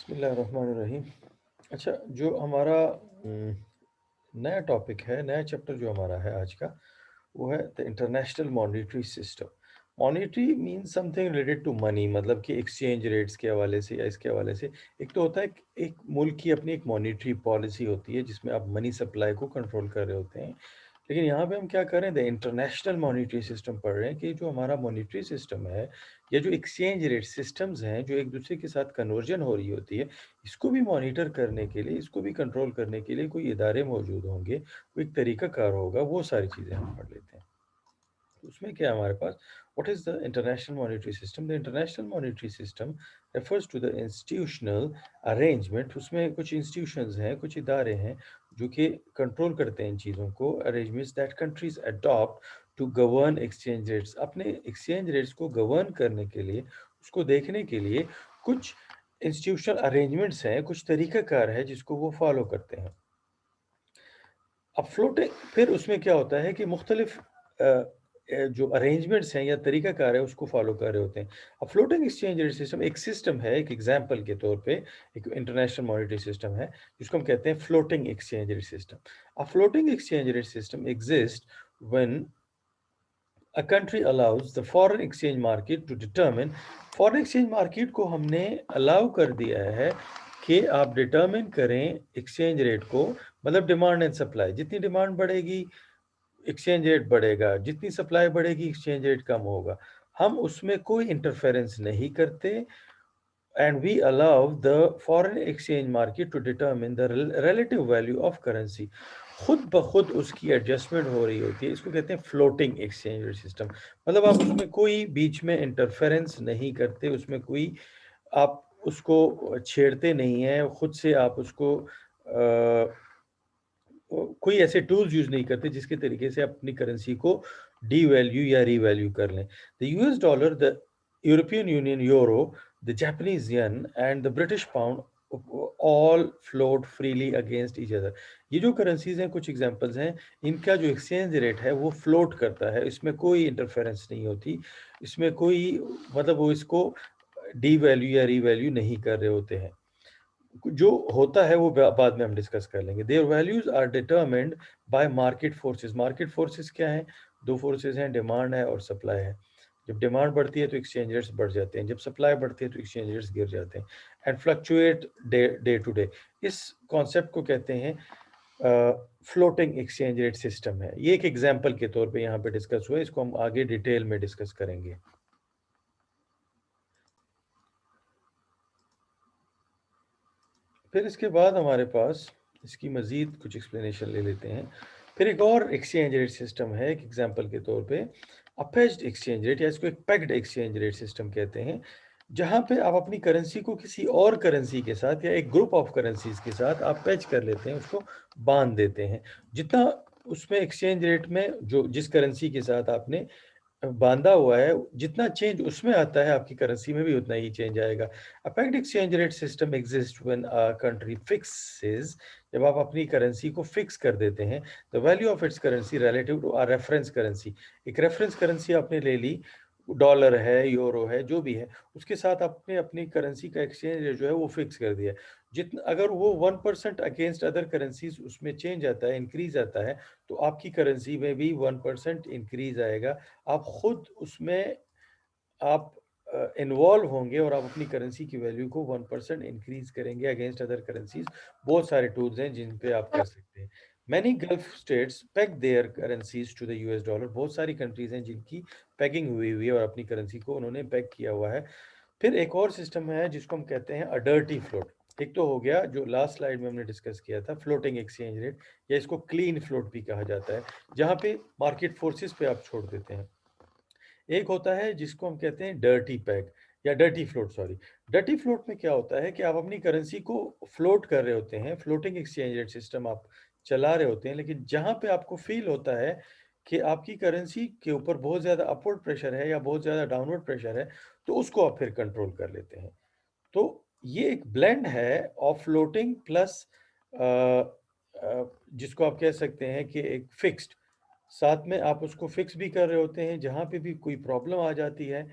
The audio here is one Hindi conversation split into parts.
बिस्मिल्लाहिर्रहमानिर्रहीम। अच्छा, जो हमारा नया टॉपिक है, नया चैप्टर जो हमारा है आज का, वो है the international monetary system. Monetary means something related to money, मतलब कि एक्सचेंज रेट्स के हवाले से या इसके हवाले से। एक तो होता है कि एक मुल्क की अपनी एक मॉनेटरी पॉलिसी होती है जिसमें आप मनी सप्लाई को कंट्रोल कर रहे होते हैं। लेकिन यहाँ पे हम क्या कर रहे हैं, द इंटरनेशनल मॉनेटरी सिस्टम पढ़ रहे हैं कि जो हमारा मॉनेटरी सिस्टम है या जो एक्सचेंज रेट सिस्टम्स हैं जो एक दूसरे के साथ कन्वर्जन हो रही होती है, इसको भी मॉनिटर करने के लिए, इसको भी कंट्रोल करने के लिए कोई इदारे मौजूद होंगे, कोई एक तरीक़ाकार होगा, वो सारी चीज़ें हम पढ़ लेते हैं। तो उसमें क्या है हमारे पास, what is the international monetary system? The international monetary system refers to the institutional arrangement. उसमें कुछ इंस्टीट्यूशंस हैं, कुछ इदारे हैं जो कि कंट्रोल करते हैं इन चीज़ों को। Arrangements that countries adopt to govern exchange rates. अपने एक्सचेंज रेट्स को गवर्न करने के लिए, उसको देखने के लिए कुछ इंस्टीट्यूशनल अरेंजमेंट्स हैं, कुछ तरीक़ाकार है जिसको वो फॉलो करते हैं। अब फ्लोटिंग, फिर उसमें क्या होता है कि मुख्तलिफ जो अरेंजमेंट्स हैं या तरीक़ाकार है उसको फॉलो कर रहे होते हैं। अब फ्लोटिंग एक्सचेंज रेट सिस्टम एक सिस्टम है, एक एग्जांपल के तौर पे एक इंटरनेशनल मॉनेटरी सिस्टम है जिसको हम कहते हैं floating exchange rate system. A floating exchange rate system exist when a country allows the foreign exchange market to determine. Foreign exchange market को हमने अलाउ कर दिया है कि आप डिटरमिन करें एक्सचेंज रेट को, मतलब डिमांड एंड सप्लाई। जितनी डिमांड बढ़ेगी एक्सचेंज रेट बढ़ेगा, जितनी सप्लाई बढ़ेगी एक्सचेंज रेट कम होगा। हम उसमें कोई इंटरफेरेंस नहीं करते, and we allow the foreign exchange market to determine the relative value of currency. खुद ब खुद उसकी एडजस्टमेंट हो रही होती है, इसको कहते हैं फ्लोटिंग एक्सचेंज रेट सिस्टम। मतलब आप उसमें कोई बीच में इंटरफेरेंस नहीं करते, उसमें कोई आप उसको छेड़ते नहीं हैं, खुद से आप उसको कोई ऐसे टूल्स यूज़ नहीं करते जिसके तरीके से अपनी करेंसी को डीवैल्यू या रीवैल्यू कर लें। The US dollar, the European union euro, the Japanese yen and the British pound all float freely against each other. ये जो करेंसीज़ हैं, कुछ एग्ज़ाम्पल्स हैं, इनका जो एक्सचेंज रेट है वो फ्लोट करता है, इसमें कोई इंटरफेरेंस नहीं होती, इसमें कोई मतलब वो इसको डीवैल्यू या रीवैल्यू नहीं कर रहे होते हैं। जो होता है वो बाद में हम डिस्कस कर लेंगे। Their values are determined by market forces. Market forces क्या हैं? दो फोर्सेस हैं, डिमांड है और सप्लाई है। जब डिमांड बढ़ती है तो एक्सचेंज रेट्स बढ़ जाते हैं, जब सप्लाई बढ़ती है तो एक्सचेंज रेट्स गिर जाते हैं, and fluctuate day to day. इस कॉन्सेप्ट को कहते हैं फ्लोटिंग एक्सचेंज रेट सिस्टम है। ये एक एग्जाम्पल के तौर पे यहाँ पे डिस्कस हुआ है, इसको हम आगे डिटेल में डिस्कस करेंगे। फिर इसके बाद हमारे पास इसकी मज़ीद कुछ एक्सप्लेनेशन ले लेते हैं। फिर एक और एक्सचेंज रेट सिस्टम है, एक एग्जांपल के तौर पे अपेज्ड एक्सचेंज रेट, या इसको एक पेग्ड एक्सचेंज रेट सिस्टम कहते हैं, जहाँ पे आप अपनी करेंसी को किसी और करेंसी के साथ या एक ग्रुप ऑफ करेंसीज के साथ आप पेज कर लेते हैं, उसको बांध देते हैं। जितना उसमें एक्सचेंज रेट में जो जिस करेंसी के साथ आपने बांधा हुआ है, जितना चेंज उसमें आता है आपकी करेंसी में भी उतना ही चेंज आएगा। A pegged exchange rate system exist when a country fixes. जब आप अपनी करेंसी को फिक्स कर देते हैं, the value of its currency relative to a reference currency. एक रेफरेंस करेंसी आपने ले ली, डॉलर है, यूरो है, जो भी है, उसके साथ आपने अपनी करेंसी का एक्सचेंज रेट जो है वो फिक्स कर दिया। जितना अगर वो 1% अगेंस्ट अदर करेंसीज उसमें चेंज आता है, इंक्रीज आता है, तो आपकी करेंसी में भी 1% इंक्रीज आएगा। आप खुद उसमें आप इन्वॉल्व होंगे और आप अपनी करेंसी की वैल्यू को 1% इंक्रीज करेंगे अगेंस्ट अदर करेंसीज। बहुत सारे टूल्स हैं जिन पे आप कर सकते हैं। Many Gulf states peg their currencies to the US dollar. बहुत सारी कंट्रीज हैं जिनकी पैगिंग हुई हुई है और अपनी करेंसी को उन्होंने पैग किया हुआ है। फिर एक और सिस्टम है जिसको हम कहते हैं अडर्टी फ्लोट। एक तो हो गया जो लास्ट स्लाइड में हमने डिस्कस किया था, फ्लोटिंग एक्सचेंज रेट, या इसको क्लीन फ्लोट भी कहा जाता है, जहां पे मार्केट फोर्सेस पे आप छोड़ देते हैं। एक होता है जिसको हम कहते हैं डर्टी पैग या dirty float, sorry. Dirty float में क्या होता है कि आप अपनी करेंसी को फ्लोट कर रहे होते हैं, फ्लोटिंग एक्सचेंज रेट सिस्टम आप चला रहे होते हैं, लेकिन जहां पे आपको फील होता है कि आपकी करेंसी के ऊपर बहुत ज़्यादा अपवर्ड प्रेशर है या बहुत ज़्यादा डाउनवर्ड प्रेशर है, तो उसको आप फिर कंट्रोल कर लेते हैं। तो ये एक ब्लेंड है ऑफ फ्लोटिंग प्लस जिसको आप कह सकते हैं कि एक फिक्स्ड। साथ में आप उसको फिक्स भी कर रहे होते हैं, जहाँ पे भी कोई प्रॉब्लम आ जाती है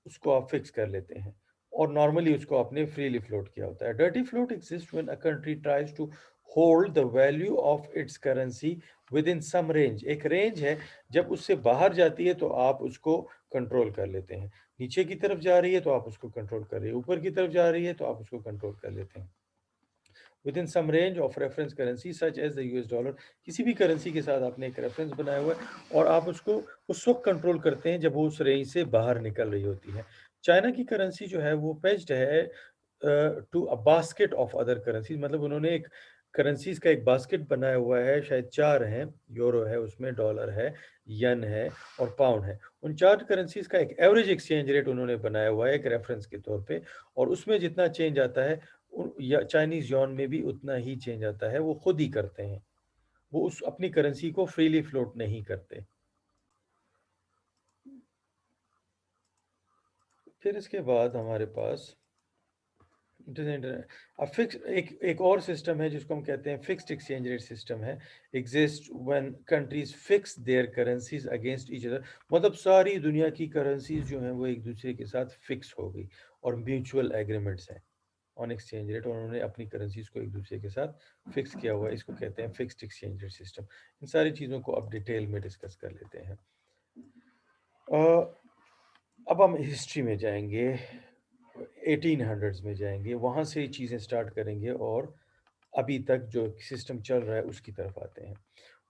उसको आप फिक्स कर लेते हैं। और नॉर्मली उसको आपने फ्रीली फ्लोट किया होता है। Dirty float exist when a country tries to hold the value of its currency within some range. एक रेंज है, जब उससे बाहर जाती है तो आप उसको कंट्रोल कर लेते हैं। नीचे की तरफ जा रही है तो आप उसको कंट्रोल कर रहे हैं, ऊपर की तरफ जा रही है तो आप उसको कंट्रोल कर लेते हैं। Within some range of reference currency such as the US dollar. किसी भी करेंसी के साथ आपने एक रेफरेंस बनाया हुआ है और आप उसको उस वक्त कंट्रोल करते हैं जब वो उस रेंज से बाहर निकल रही होती है। चाइना की करेंसी जो है वो पेज्ड है to a basket of other currencies, मतलब उन्होंने एक करेंसीज का एक बास्केट बनाया हुआ है, शायद चार हैं। यूरो है, उसमें डॉलर है, यन है और पाउंड है। उन चार करेंसीज का एक एवरेज एक्सचेंज रेट उन्होंने बनाया हुआ है एक रेफरेंस के तौर पे, और उसमें जितना चेंज आता है या चाइनीज यॉन में भी उतना ही चेंज आता है, वो खुद ही करते हैं। वो उस अपनी करेंसी को फ्रीली फ्लोट नहीं करते। फिर इसके बाद हमारे पास अब फिक्स एक और सिस्टम है जिसको हम कहते हैं फिक्स्ड एक्सचेंज रेट सिस्टम है। Exist when countries fix there currencies against each other, मतलब सारी दुनिया की करेंसीज जो हैं वो एक दूसरे के साथ फिक्स हो गई और म्यूचुअल एग्रीमेंट्स हैं ऑन एक्सचेंज रेट, और उन्होंने अपनी करेंसीज को एक दूसरे के साथ फिक्स किया हुआ है। इसको कहते हैं फिक्स्ड एक्सचेंज रेट सिस्टम। इन सारी चीज़ों को अब डिटेल में डिस्कस कर लेते हैं। अ, अब हम हिस्ट्री में जाएंगे, 1800s में जाएंगे, वहाँ से चीज़ें स्टार्ट करेंगे और अभी तक जो सिस्टम चल रहा है उसकी तरफ आते हैं।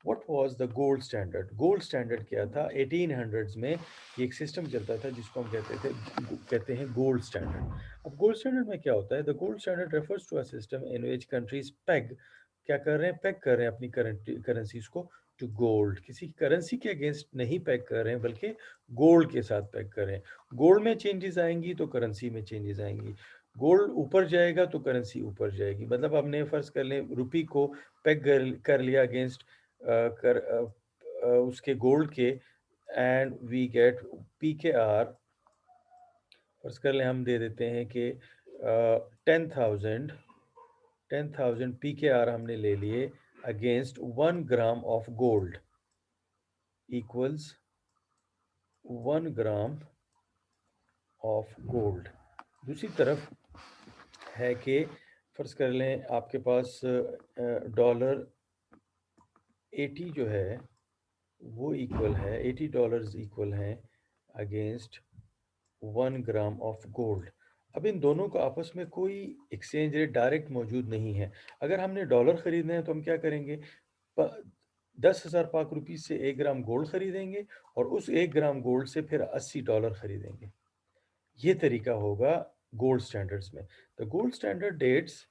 What was the gold standard? Gold standard क्या था? 1800s में ये एक सिस्टम चलता था जिसको हम कहते हैं गोल्ड स्टैंडर्ड। अब गोल्ड स्टैंडर्ड में क्या होता है? The gold standard refers to a system in which countries peg, क्या कर रहे हैं? पेग कर रहे हैं अपनी करेंसीज को टू गोल्ड। किसी करेंसी के अगेंस्ट नहीं पेग कर रहे हैं, बल्कि गोल्ड के साथ पेग कर रहे हैं। गोल्ड में चेंजेस आएंगी तो करेंसी में चेंजेस आएंगी। गोल्ड ऊपर जाएगा तो करेंसी ऊपर जाएगी। मतलब हमने फर्ज कर लें रुपी को पेग कर लिया अगेंस्ट उसके गोल्ड के, एंड वी गेट पी के आर। फर्ज कर लें हम दे देते हैं कि 10,000 10,000 पी के आर हमने ले लिए against 1 gram of gold equals 1 gram of gold. दूसरी तरफ है कि फर्ज कर लें आपके पास डॉलर 80 जो है वो इक्वल है, $80 इक्वल है अगेंस्ट 1 ग्राम ऑफ गोल्ड। अब इन दोनों का आपस में कोई एक्सचेंज रेट डायरेक्ट मौजूद नहीं है। अगर हमने डॉलर खरीदने हैं तो हम क्या करेंगे? 10,000 पाक रुपीज से 1 ग्राम गोल्ड खरीदेंगे और उस 1 ग्राम गोल्ड से फिर $80 खरीदेंगे। ये तरीका होगा गोल्ड स्टैंडर्ड्स में। The gold standard dates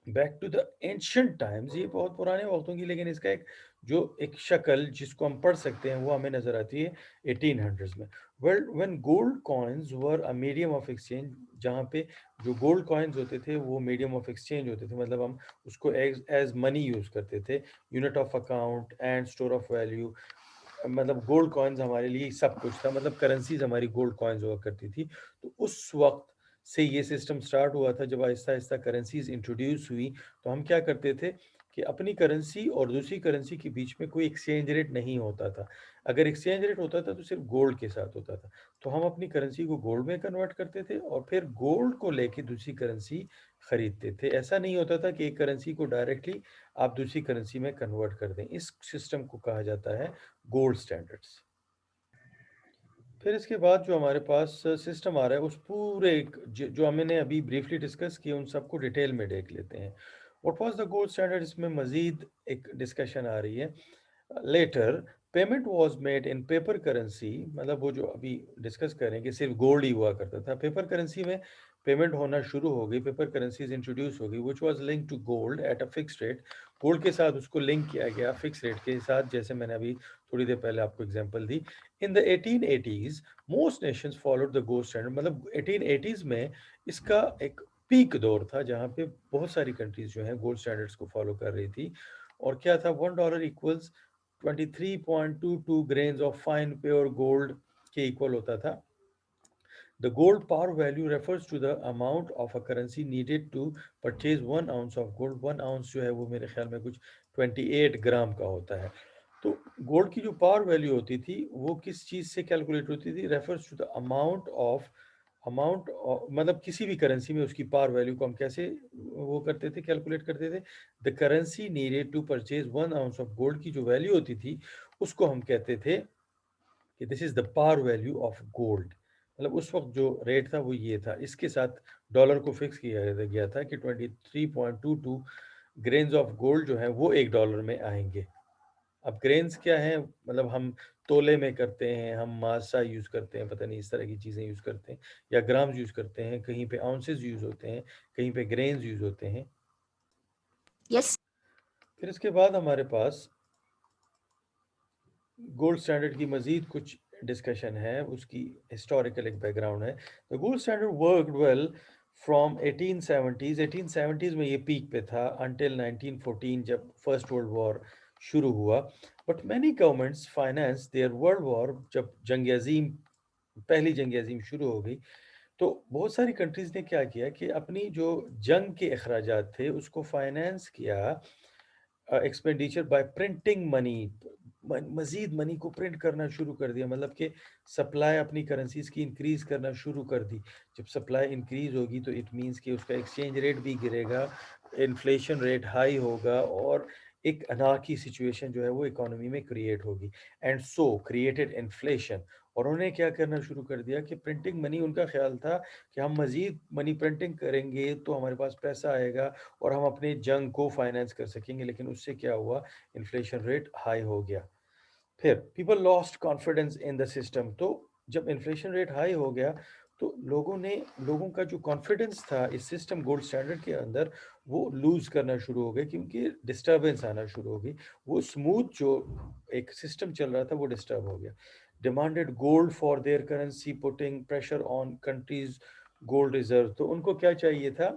back to the ancient times, ये बहुत पुराने वक्तों की, लेकिन इसका एक शक्ल जिसको हम पढ़ सकते हैं वो हमें नजर आती है 1800s में। Well when gold coins were a medium of exchange, जहाँ पे जो गोल्ड कॉइन्स होते थे वो मीडियम ऑफ एक्सचेंज होते थे, मतलब हम उसको एज मनी यूज करते थे, unit of account and store of value. मतलब गोल्ड कॉइन्स हमारे लिए सब कुछ था, मतलब करेंसीज हमारी गोल्ड कॉइन्स हुआ करती थी। तो उस वक्त से ये सिस्टम स्टार्ट हुआ था। जब आहिस्ता आहिस्ता करेंसीज इंट्रोड्यूस हुई तो हम क्या करते थे कि अपनी करेंसी और दूसरी करेंसी के बीच में कोई एक्सचेंज रेट नहीं होता था। अगर एक्सचेंज रेट होता था तो सिर्फ गोल्ड के साथ होता था। तो हम अपनी करेंसी को गोल्ड में कन्वर्ट करते थे और फिर गोल्ड को लेके दूसरी करेंसी खरीदते थे। ऐसा नहीं होता था कि एक करेंसी को डायरेक्टली आप दूसरी करेंसी में कन्वर्ट कर दें। इस सिस्टम को कहा जाता है गोल्ड स्टैंडर्ड्स। फिर इसके बाद जो हमारे पास सिस्टम आ रहा है उस पूरे जो हमने अभी ब्रीफली डिस्कस किए उन सबको डिटेल में देख लेते हैं। What was the gold standard, इसमें मजीद एक डिस्कशन आ रही है। Later payment was made in paper currency, मतलब वो जो अभी डिस्कस करेंगे सिर्फ गोल्ड ही हुआ करता था। पेपर करेंसी में पेमेंट होना शुरू हो गई, पेपर करेंसीज इंट्रोड्यूस हो गई, which was link to gold at a fix rate. Gold के साथ उसको लिंक किया गया फिक्स रेट के साथ, जैसे मैंने अभी थोड़ी देर पहले आपको example the. In the 1880s most Nations followed the gold standard, मतलब 1880s में इसका एक पीक दौर था जहाँ पे बहुत सारी कंट्रीज जो हैं गोल्ड स्टैंडर्ड्स को फॉलो कर रही थी। और क्या था? $1 equals 23.22 grains of fine pure gold के इक्वल होता था। The gold par value refers to the amount of a currency needed to purchase 1 ounce of gold। 1 ounce जो है वो मेरे ख्याल में कुछ 28 ग्राम का होता है। तो गोल्ड की जो पार वैल्यू होती थी वो किस चीज़ से कैलकुलेट होती थी? Refers to the amount of amount, मतलब किसी भी करेंसी में उसकी पार वैल्यू को हम कैसे वो करते थे, कैलकुलेट करते थे? The currency needed to purchase 1 ounce of gold की जो वैल्यू होती थी उसको हम कहते थे कि this is the par value of gold. मतलब उस वक्त जो रेट था वो ये था। इसके साथ डॉलर को फिक्स किया गया था कि 23.22 ग्रेन्स ऑफ गोल्ड जो है वो $1 में आएंगे। अब ग्रेन्स क्या है, मतलब हम तोले में करते हैं, हम मासा यूज़ करते हैं, पता नहीं इस तरह की चीज़ें यूज़ करते हैं, या ग्राम्स यूज़ करते हैं, कहीं पे आउंसेस यूज़ होते हैं, कहीं पे ग्रेन्स यूज़ होते हैं। Yes. फिर इसके बाद हमारे पास गोल्ड स्टैंडर्ड की मज़ीद कुछ डिस्कशन है, उसकी हिस्टोरिकल एक बैकग्राउंड है। The gold standard worked well from 1870s। 1870s में ये पीक पे था अंटिल 1914 जब फर्स्ट वर्ल्ड वॉर शुरू हुआ। But many governments finance there world war. जब जंग अजीम, पहली जंग अजीम शुरू हो गई, तो बहुत सारी कंट्रीज़ ने क्या किया कि अपनी जो जंग के अखराजात थे उसको फाइनेंस किया एक्सपेंडिचर बाय प्रिंटिंग मनी। मजीद मनी को प्रिंट करना शुरू कर दिया, मतलब कि सप्लाई अपनी करेंसीज की इंक्रीज करना शुरू कर दी। जब सप्लाई इंक्रीज होगी तो इट मींस कि उसका एक्सचेंज रेट भी गिरेगा, इन्फ्लेशन रेट हाई होगा, और एक अनार्की सिचुएशन जो है वो इकोनॉमी में क्रिएट होगी। And so created inflation. और उन्होंने क्या करना शुरू कर दिया कि प्रिंटिंग मनी, उनका ख्याल था कि हम मजीद मनी प्रिंटिंग करेंगे तो हमारे पास पैसा आएगा और हम अपने जंग को फाइनेंस कर सकेंगे। लेकिन उससे क्या हुआ, इन्फ्लेशन रेट हाई हो गया। फिर people lost confidence in the system. तो जब इन्फ्लेशन रेट हाई हो गया तो लोगों का जो कॉन्फिडेंस था इस सिस्टम गोल्ड स्टैंडर्ड के अंदर वो लूज करना शुरू हो गया, क्योंकि डिस्टर्बेंस आना शुरू हो गई। वो स्मूथ जो एक सिस्टम चल रहा था वो डिस्टर्ब हो गया। Demanded gold for their currency, putting pressure on countries gold reserve. तो उनको क्या चाहिए था,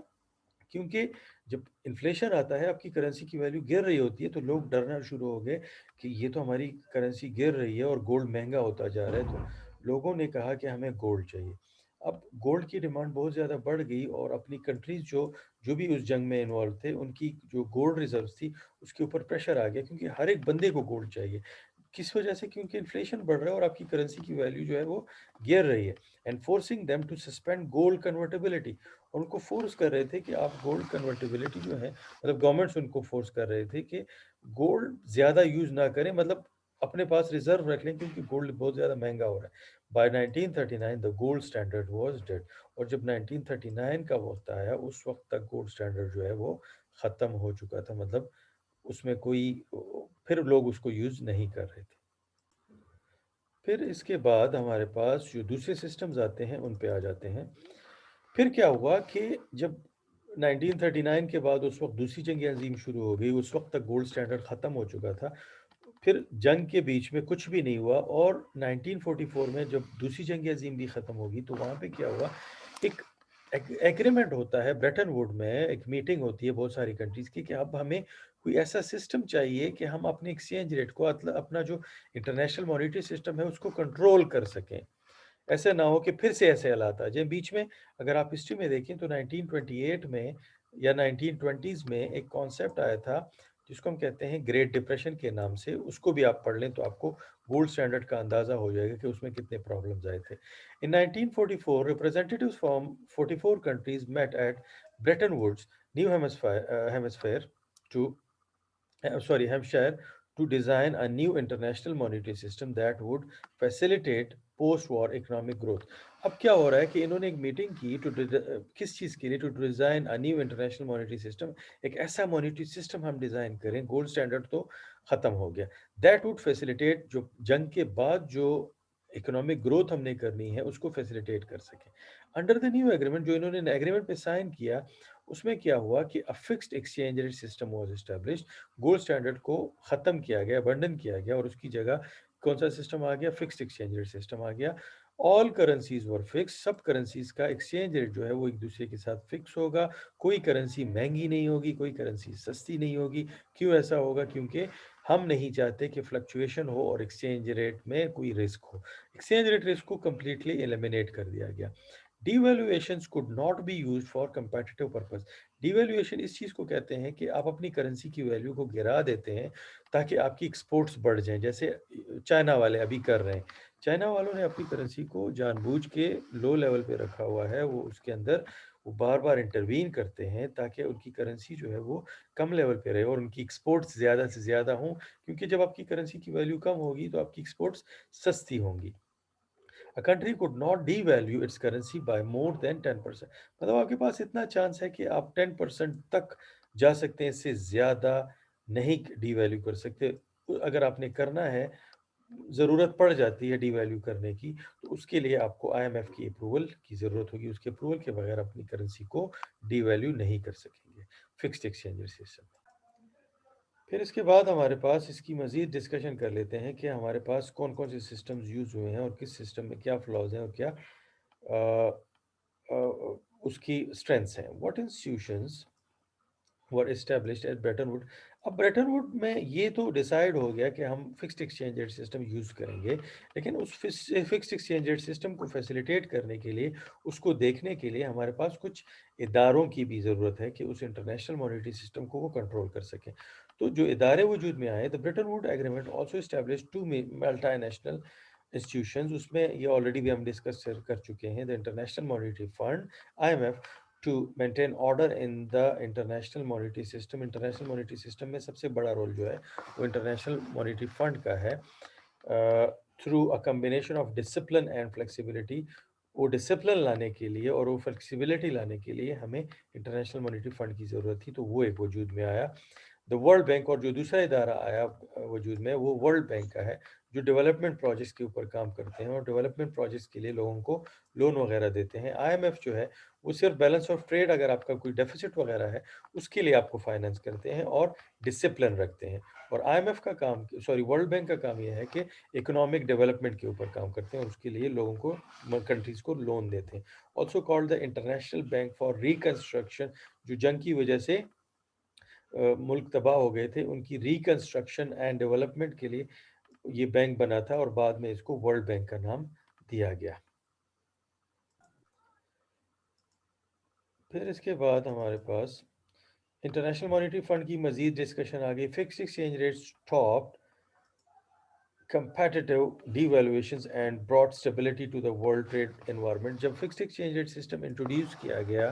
क्योंकि जब इन्फ्लेशन आता है, आपकी करेंसी की वैल्यू गिर रही होती है, तो लोग डरना शुरू हो गए कि ये तो हमारी करेंसी गिर रही है और गोल्ड महंगा होता जा रहा है। तो लोगों ने कहा कि हमें गोल्ड चाहिए। अब गोल्ड की डिमांड बहुत ज़्यादा बढ़ गई और अपनी कंट्रीज जो जो भी उस जंग में इन्वॉल्व थे उनकी जो गोल्ड रिजर्व्स थी उसके ऊपर प्रेशर आ गया, क्योंकि हर एक बंदे को गोल्ड चाहिए। किस वजह से? क्योंकि इन्फ्लेशन बढ़ रहा है और आपकी करेंसी की वैल्यू जो है वो गिर रही है। And forcing them to suspend gold convertibility. उनको फोर्स कर रहे थे कि आप गोल्ड कन्वर्टेबिलिटी जो है, मतलब गवर्नमेंट्स उनको फोर्स कर रहे थे कि गोल्ड ज़्यादा यूज़ ना करें, मतलब अपने पास रिजर्व रख लें, क्योंकि गोल्ड बहुत ज़्यादा महंगा हो रहा है। By 1939 the gold standard was dead. और जब 1939 का वक्त आया उस वक्त तक गोल्ड स्टैंडर्ड जो है वो ख़त्म हो चुका था, मतलब उसमें कोई, फिर लोग उसको यूज़ नहीं कर रहे थे। फिर इसके बाद हमारे पास जो दूसरे सिस्टम्स आते हैं उन पे आ जाते हैं। फिर क्या हुआ कि जब 1939 के बाद उस वक्त दूसरी जंग अजीम शुरू हो गई, उस वक्त तक गोल्ड स्टैंडर्ड ख़त्म हो चुका था। फिर जंग के बीच में कुछ भी नहीं हुआ और 1944 में जब दूसरी जंग अजीम भी ख़त्म होगी तो वहाँ पे क्या हुआ, एक एग्रीमेंट होता है ब्रेटन वुड में, एक मीटिंग होती है बहुत सारी कंट्रीज़ की कि अब हमें कोई ऐसा सिस्टम चाहिए कि हम अपने एक्सचेंज रेट को, अपना जो इंटरनेशनल मॉनेटरी सिस्टम है उसको कंट्रोल कर सकें। ऐसा ना हो कि फिर से ऐसे हालात आ जाए बीच में। अगर आप हिस्ट्री में देखें तो 1928 में या 1920s में एक कॉन्सेप्ट आया था जिसको हम कहते हैं ग्रेट डिप्रेशन के नाम से। उसको भी आप पढ़ लें तो आपको गोल्ड स्टैंडर्ड का अंदाज़ा हो जाएगा कि उसमें कितने प्रॉब्लम्स आए थे। In 1944 representatives from 44 countries met at Bretton Woods, New Hampshire to Hampshire, to design a new international monetary system that would facilitate post-war economic growth. अब क्या हो रहा है कि इन्होंने एक मीटिंग की किस चीज़ के लिए? To design a new international monetary system. एक ऐसा मॉनेटरी सिस्टम हम डिज़ाइन करें, गोल्ड स्टैंडर्ड तो ख़त्म हो गया, दैट वुड फैसिलिटेट, जो जंग के बाद जो इकोनॉमिक ग्रोथ हमने करनी है उसको फैसिलिटेट कर सके। अंडर द न्यू एग्रीमेंट, जो इन्होंने एग्रीमेंट पे साइन किया, उसमें क्या हुआ कि a fixed exchange rate system was established. Gold standard को ख़त्म किया गया, अबंडन किया गया और उसकी जगह कौन सा सिस्टम आ गया? फिक्स्ड एक्सचेंज रेट सिस्टम आ गया। ऑल करेंसीज वर फिक्स। सब करेंसीज का एक्सचेंज रेट जो है वो एक दूसरे के साथ फिक्स होगा। कोई करेंसी महंगी नहीं होगी, कोई करेंसी सस्ती नहीं होगी। क्यों ऐसा होगा? क्योंकि हम नहीं चाहते कि फ्लक्चुएशन हो और एक्सचेंज रेट में कोई रिस्क हो। एक्सचेंज रेट रिस्क को कम्प्लीटली एलिमिनेट कर दिया गया। Devaluations could not be used for competitive purpose. Devaluation इस चीज़ को कहते हैं कि आप अपनी करेंसी की वैल्यू को गिरा देते हैं ताकि आपकी एक्सपोर्ट्स बढ़ जाएं, जैसे चाइना वाले अभी कर रहे हैं। चाइना वालों ने अपनी करेंसी को जानबूझ के लो लेवल पे रखा हुआ है, वो उसके अंदर वो बार-बार इंटरवीन करते हैं ताकि उनकी करेंसी जो है वो कम लेवल पे रहे और उनकी एक्सपोर्ट्स ज़्यादा से ज़्यादा हों, क्योंकि जब आपकी करेंसी की वैल्यू कम होगी तो आपकी एक्सपोर्ट्स सस्ती होंगी। A country could not devalue its currency by more than 10%। मतलब आपके पास इतना चांस है कि आप 10% तक जा सकते हैं, इससे ज़्यादा नहीं डिवैल्यू कर सकते। अगर आपने करना है, ज़रूरत पड़ जाती है डिवैल्यू करने की, तो उसके लिए आपको आईएमएफ की अप्रूवल की ज़रूरत होगी। उसके अप्रूवल के बगैर अपनी करेंसी को डिवैल्यू नहीं कर सकेंगे फिक्स्ड एक्सचेंज रेट सिस्टम में। फिर इसके बाद हमारे पास इसकी मज़ीद डिस्कशन कर लेते हैं कि हमारे पास कौन-कौन से सिस्टम्स यूज़ हुए हैं और किस सिस्टम में क्या फ्लॉज़ हैं और क्या अ उसकी स्ट्रेंथ्स हैं। What institutions were established eight Brayton would. अब ब्रेटन वुड में ये तो डिसाइड हो गया कि हम fixed exchange rate system use करेंगे, लेकिन उस फिक्स्ड एक्सचेंज रेट सिस्टम को फैसिलिटेट करने के लिए, उसको देखने के लिए हमारे पास कुछ इदारों की भी ज़रूरत है कि उस इंटरनेशनल मॉनेटरी सिस्टम को वो कंट्रोल कर सकें। तो जो इदारे वजूद में आए, the Bretton Wood agreement also establish two multinational institutions. उसमें ये ऑलरेडी भी हम डिस्कस कर चुके हैं, the international monetary fund IMF to maintain order in the international monetary system. International monetary system में सबसे बड़ा रोल जो है वो इंटरनेशनल मॉनेटरी फंड का है, through a combination of discipline and flexibility. वो डिसिप्लिन लाने के लिए और वो फ्लेक्सिबिलिटी लाने के लिए हमें इंटरनेशनल मॉनेटरी फंड की ज़रूरत थी, तो वो एक वजूद में आया। द वर्ल्ड बैंक, और जो दूसरा इदारा आया वजूद में, वो वर्ल्ड बैंक का है, जो डेवलपमेंट प्रोजेक्ट्स के ऊपर काम करते हैं और डेवलपमेंट प्रोजेक्ट्स के लिए लोगों को लोन वगैरह देते हैं। आईएमएफ जो है वो सिर्फ बैलेंस ऑफ ट्रेड, अगर आपका कोई डेफिसिट वगैरह है, उसके लिए आपको फाइनेंस करते हैं और डिसिप्लिन रखते हैं। और आईएमएफ का काम, सॉरी, वर्ल्ड बैंक का काम यह है कि इकोनॉमिक डेवलपमेंट के ऊपर काम करते हैं और उसके लिए लोगों को, कंट्रीज़ को लोन देते हैं। Also called the international bank for reconstruction. जो जंग की वजह से मुल्क तबाह हो गए थे, उनकी रिकंस्ट्रक्शन एंड डेवलपमेंट के लिए ये बैंक बना था और बाद में इसको वर्ल्ड बैंक का नाम दिया गया। फिर इसके बाद हमारे पास इंटरनेशनल मॉनेटरी फंड की मजीद डिस्कशन आ गई। Fix exchange rate stop competitive devaluations and brought stability to the world trade environment। जब fixed exchange rate system introduce किया गया,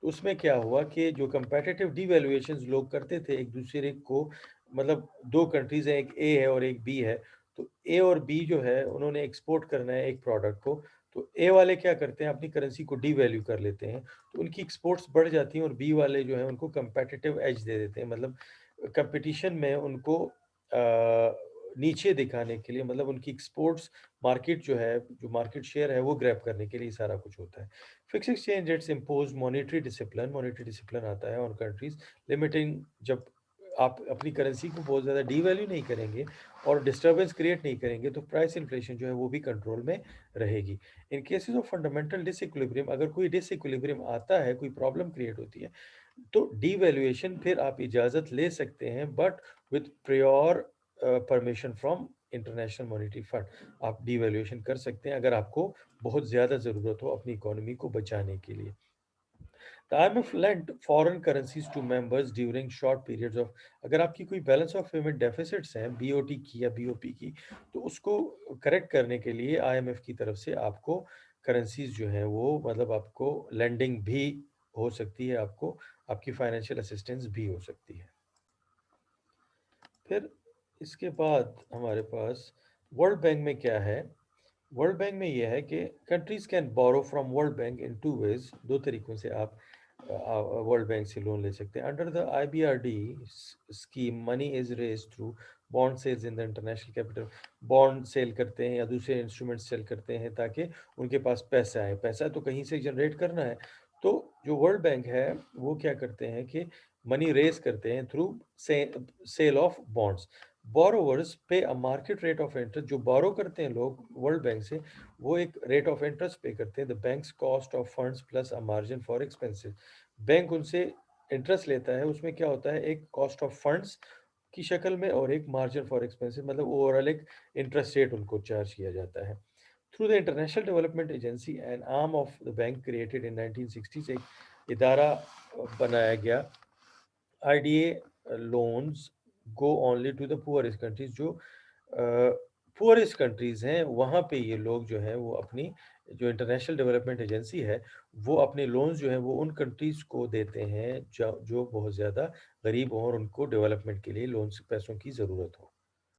तो उसमें क्या हुआ कि जो कंपेटिटिव डिवैल्यूएशंस लोग करते थे एक दूसरे को, मतलब दो कंट्रीज हैं, एक ए है और एक बी है, तो ए और बी जो है उन्होंने एक्सपोर्ट करना है एक प्रोडक्ट को, तो ए वाले क्या करते हैं, अपनी करेंसी को डीवैल्यू कर लेते हैं, तो उनकी एक्सपोर्ट्स बढ़ जाती हैं और बी वाले जो है उनको कंपेटिटिव एज दे देते हैं, मतलब कंपटीशन में उनको नीचे दिखाने के लिए, मतलब उनकी एक्सपोर्ट्स मार्केट जो है, जो मार्केट शेयर है वो ग्रैब करने के लिए सारा कुछ होता है। Fix exchange rates impose monetary discipline आता है ऑन कंट्रीज, लिमिटिंग, जब आप अपनी करेंसी को बहुत ज़्यादा डीवैल्यू नहीं करेंगे और डिस्टर्बेंस क्रिएट नहीं करेंगे, तो प्राइस इन्फ्लेशन जो है वो भी कंट्रोल में रहेगी। इन केसेस ऑफ फंडामेंटल डिसइक्विलिब्रियम, अगर कोई डिसइक्विलिब्रियम आता है, कोई प्रॉब्लम क्रिएट होती है, तो डीवैल्यूएशन फिर आप इजाज़त ले सकते हैं, but with prior permission from international monetary fund. आप डीवैल्यूएशन कर सकते हैं अगर आपको बहुत ज़्यादा ज़रूरत हो अपनी इकोनॉमी को बचाने के लिए। The IMF lent foreign currencies to members during short periods of, अगर आपकी कोई बैलेंस ऑफ पेमेंट डेफिसिट्स हैं बीओटी की या बीओपी की, तो उसको करेक्ट करने के लिए आईएमएफ की तरफ से आपको करेंसीज जो है वो, मतलब आपको लेंडिंग भी हो सकती है, आपको आपकी फाइनेंशियल असिस्टेंस भी हो सकती है। फिर इसके बाद हमारे पास वर्ल्ड बैंक में क्या है। वर्ल्ड बैंक में यह है कि countries can borrow from World Bank in two ways, दो तरीकों से आप वर्ल्ड बैंक से लोन ले सकते हैं। Under the IBRD scheme money is raise through bond sales in the international capital. Bond sale करते हैं या दूसरे इंस्ट्रूमेंट सेल करते हैं ताकि उनके पास पैसा आए, पैसा तो कहीं से जनरेट करना है। तो जो वर्ल्ड बैंक है वो क्या करते हैं कि मनी रेज करते हैं through sale of bonds. Borrowers pay a market rate of interest, जो बोरो करते हैं लोग वर्ल्ड बैंक से, वो एक रेट ऑफ इंटरेस्ट पे करते हैं, the banks cost of funds plus a margin for expenses. Bank उनसे इंटरेस्ट लेता है, उसमें क्या होता है, एक कॉस्ट ऑफ फंड्स की शक्ल में और एक मार्जिन फॉर एक्सपेंसेस, मतलब ओवरऑल एक इंटरेस्ट रेट उनको चार्ज किया जाता है। Through the international development agency an arm of the bank created in 1960 से एक इदारा बनाया गया। IDA loans go only to the poorest countries, जो पुअरेस्ट कंट्रीज़ हैं, वहाँ पे ये लोग जो हैं वो अपनी जो इंटरनेशनल डेवलपमेंट एजेंसी है, वो अपने लोन्स जो हैं वो उन कंट्रीज़ को देते हैं जो बहुत ज़्यादा गरीब हों और उनको डेवलपमेंट के लिए लोन्स पैसों की ज़रूरत हो।